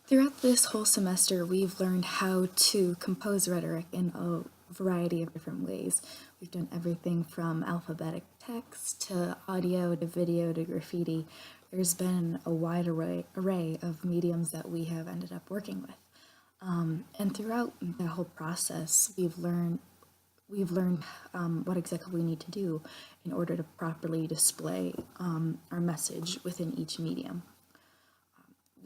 Throughout this whole semester, we've learned how to compose rhetoric in a variety of different ways. We've done everything from alphabetic text to audio to video to graffiti. There's been a wide array of mediums that we have ended up working with. And throughout the whole process, we've learned what exactly we need to do in order to properly display our message within each medium.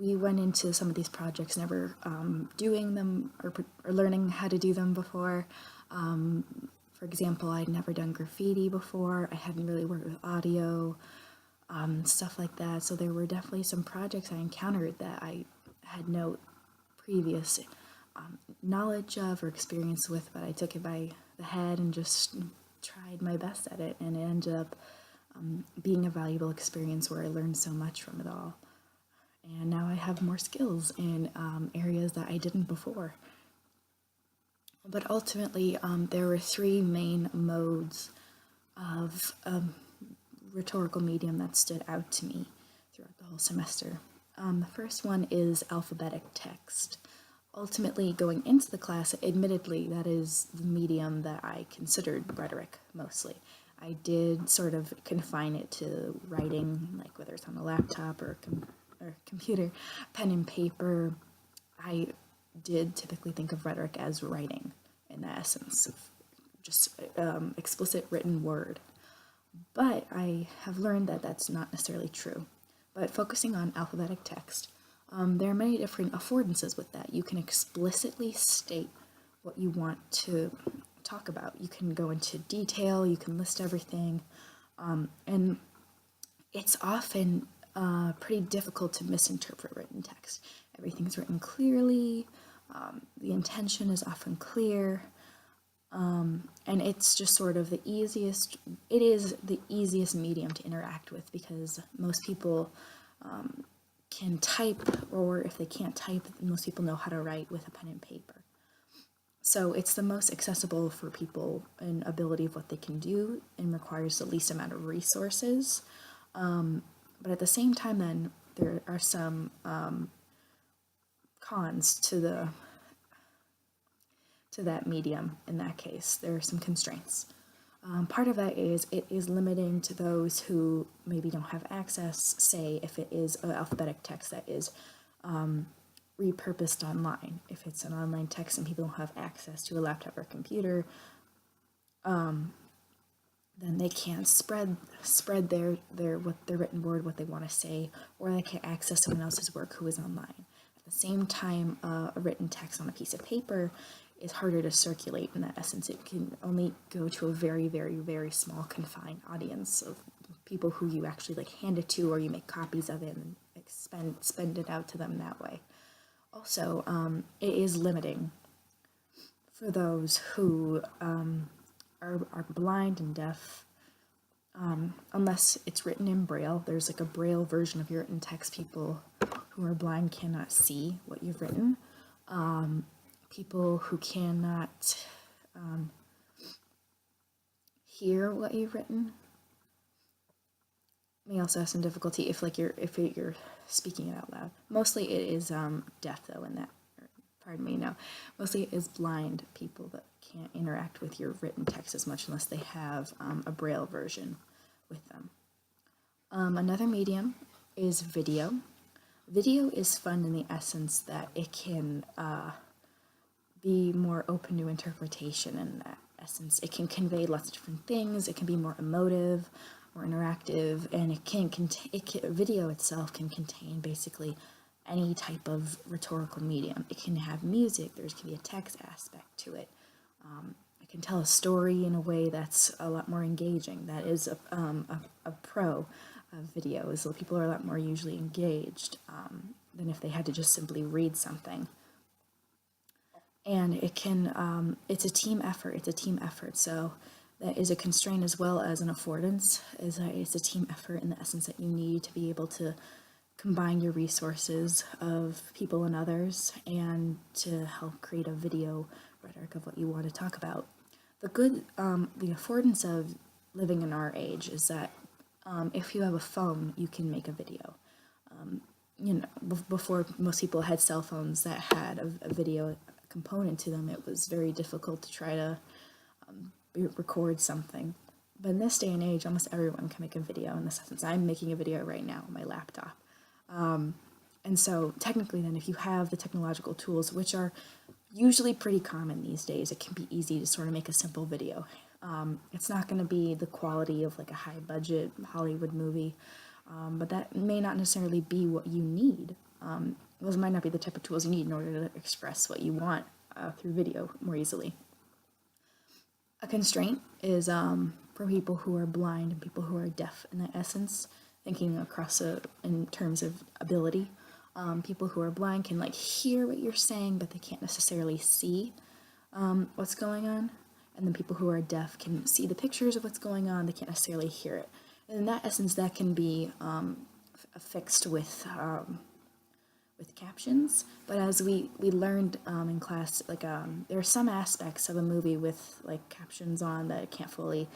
We went into some of these projects never doing them or learning how to do them before. For example, I'd never done graffiti before. I hadn't really worked with audio, stuff like that. So there were definitely some projects I encountered that I had no previous knowledge of or experience with, but I took it by the head and just tried my best at it, and it ended up being a valuable experience where I learned so much from it all. And now I have more skills in areas that I didn't before. But ultimately, there were three main modes of rhetorical medium that stood out to me throughout the whole semester. The first one is alphabetic text. Ultimately, going into the class, admittedly, that is the medium that I considered rhetoric mostly. I did sort of confine it to writing, like whether it's on a laptop or computer, pen and paper. I did typically think of rhetoric as writing in the essence of just explicit written word. But I have learned that that's not necessarily true. But focusing on alphabetic text, there are many different affordances with that. You can explicitly state what you want to talk about. You can go into detail, you can list everything, and it's often pretty difficult to misinterpret written text. Everything's written clearly, the intention is often clear, and it's just sort of it is the easiest medium to interact with because most people can type, or if they can't type, most people know how to write with a pen and paper. So it's the most accessible for people in ability of what they can do and requires the least amount of resources. But at the same time, then, there are some cons to that medium in that case. There are some constraints. Part of that is it is limiting to those who maybe don't have access, say if it is an alphabetic text that is repurposed online. If it's an online text and people don't have access to a laptop or computer, then they can't spread their written word, what they want to say, or they can't access someone else's work who is online. At the same time, a written text on a piece of paper is harder to circulate in that essence. It can only go to a very, very, very small confined audience of people who you actually like hand it to, or you make copies of it and spend it out to them that way. Also, it is limiting for those who are blind and deaf, unless it's written in Braille. There's like a Braille version of your written text. People who are blind cannot see what you've written. People who cannot hear what you've written may also have some difficulty if you're speaking it out loud. Mostly it is deaf though, in that. Mostly it is blind people that can't interact with your written text as much unless they have a Braille version with them. Another medium is video. Video is fun in the essence that it can be more open to interpretation in that essence. It can convey lots of different things. It can be more emotive, more interactive, and video itself can contain basically any type of rhetorical medium. It can have music, there can be a text aspect to it. It can tell a story in a way that's a lot more engaging. That is a pro of video, is that people are a lot more usually engaged than if they had to just simply read something. And it can, it's a team effort, so that is a constraint as well as an affordance, is that it's a team effort in the essence that you need to be able to combine your resources of people and others and to help create a video rhetoric of what you want to talk about. The affordance of living in our age is that if you have a phone, you can make a video. before most people had cell phones that had a video component to them, it was very difficult to try to record something. But in this day and age, almost everyone can make a video. In this sense, I'm making a video right now on my laptop. And so technically then, if you have the technological tools, which are usually pretty common these days, it can be easy to sort of make a simple video. It's not going to be the quality of like a high budget Hollywood movie, but that may not necessarily be what you need. Those might not be the type of tools you need in order to express what you want through video more easily. A constraint is for people who are blind and people who are deaf, in that essence, thinking across in terms of ability. People who are blind can like hear what you're saying, but they can't necessarily see what's going on. And then people who are deaf can see the pictures of what's going on, they can't necessarily hear it. And in that essence, that can be fixed with captions. But as we learned in class, like there are some aspects of a movie with like captions on that can't fully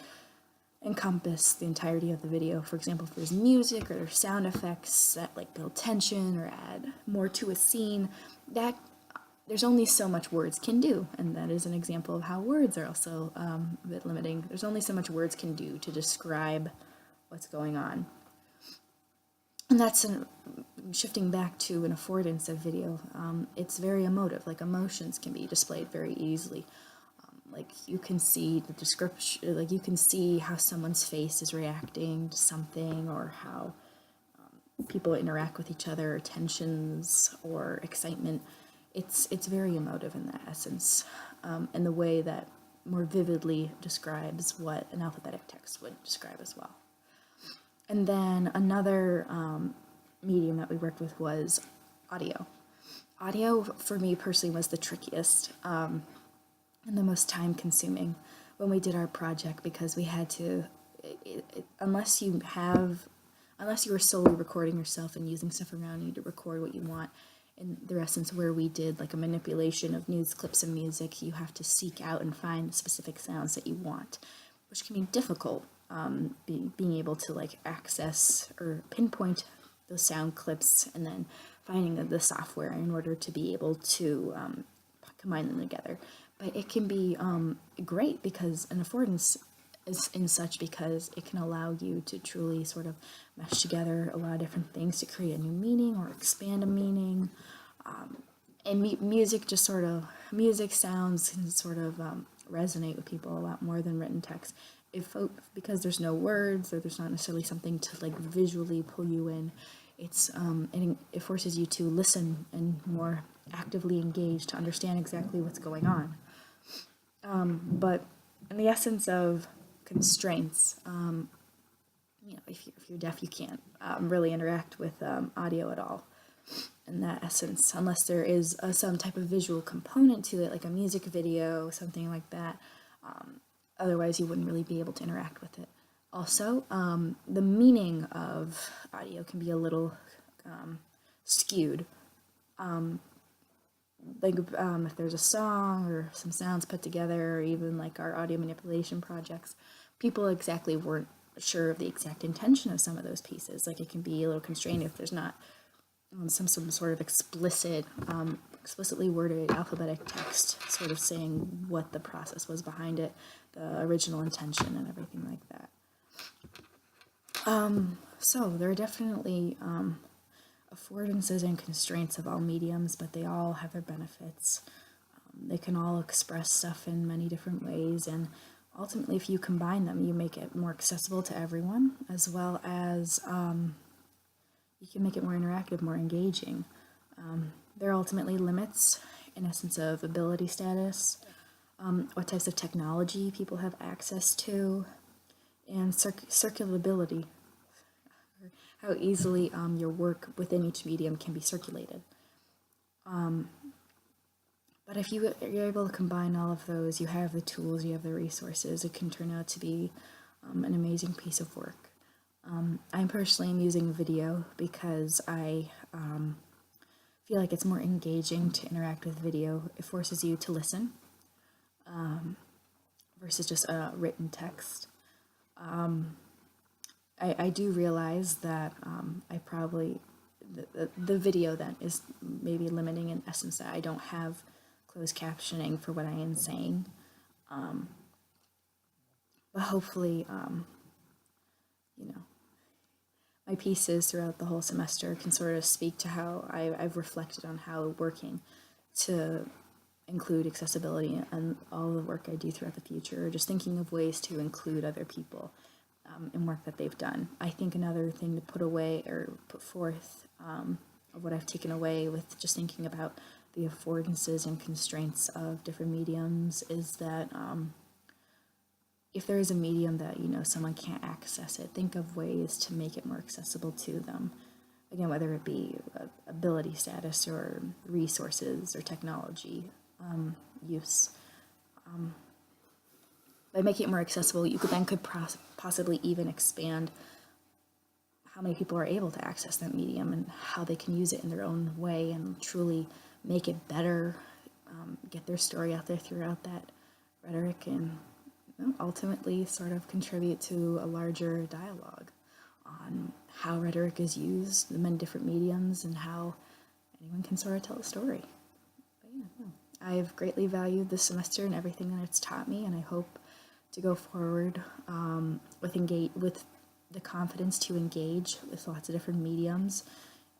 encompass the entirety of the video. For example, if there's music or there's sound effects that like build tension or add more to a scene, that there's only so much words can do, and that is an example of how words are also a bit limiting. There's only so much words can do to describe what's going on. And that's shifting back to an affordance of video. It's very emotive, like emotions can be displayed very easily. Like you can see the description, like you can see how someone's face is reacting to something, or how people interact with each other, tensions or excitement. It's very emotive in that essence, and the way that more vividly describes what an alphabetic text would describe as well. And then another medium that we worked with was audio. Audio, for me personally, was the trickiest and the most time-consuming when we did our project, because we had to, unless you were solely recording yourself and using stuff around you to record what you want, in the essence where we did like a manipulation of news clips and music, you have to seek out and find the specific sounds that you want, which can be difficult. Being able to like access or pinpoint those sound clips and then finding the software in order to be able to combine them together. But it can be great because an affordance is in such, because it can allow you to truly sort of mesh together a lot of different things to create a new meaning or expand a meaning. And music sounds can sort of resonate with people a lot more than written text. Because there's no words, or there's not necessarily something to like visually pull you in, it forces you to listen and more actively engage to understand exactly what's going on. But in the essence of constraints, if you're deaf, you can't really interact with audio at all. In that essence, unless there is some type of visual component to it, like a music video, something like that. Otherwise, you wouldn't really be able to interact with it. Also, the meaning of audio can be a little skewed. If there's a song or some sounds put together, or even like our audio manipulation projects, people exactly weren't sure of the exact intention of some of those pieces. Like it can be a little constrained if there's not some sort of explicitly worded alphabetic text sort of saying what the process was behind it, the original intention and everything like that. So there are definitely affordances and constraints of all mediums, but they all have their benefits. They can all express stuff in many different ways, and ultimately if you combine them, you make it more accessible to everyone, as well as you can make it more interactive, more engaging. There are ultimately limits, in essence, of ability status, what types of technology people have access to, and circulability, how easily your work within each medium can be circulated. But if you're able to combine all of those, you have the tools, you have the resources, it can turn out to be an amazing piece of work. I'm personally using video because I feel like it's more engaging to interact with video. It forces you to listen versus just a written text. I do realize that the video then is maybe limiting in essence that I don't have closed captioning for what I am saying. But hopefully, my pieces throughout the whole semester can sort of speak to how I've reflected on how working to include accessibility in all the work I do throughout the future, or just thinking of ways to include other people in work that they've done. I think another thing to put away or put forth of what I've taken away with just thinking about the affordances and constraints of different mediums is that if there is a medium that someone can't access it, think of ways to make it more accessible to them. Again, whether it be ability status or resources or technology use. By making it more accessible, you could possibly even expand how many people are able to access that medium and how they can use it in their own way and truly make it better, get their story out there throughout that rhetoric, and ultimately sort of contribute to a larger dialogue on how rhetoric is used in many different mediums and how anyone can sort of tell a story. But I've greatly valued this semester and everything that it's taught me, and I hope to go forward with the confidence to engage with lots of different mediums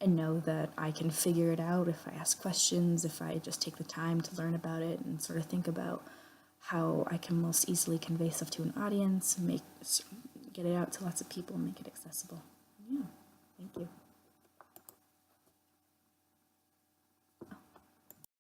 and know that I can figure it out if I ask questions, if I just take the time to learn about it and sort of think about how I can most easily convey stuff to an audience, get it out to lots of people, and make it accessible. Yeah, thank you.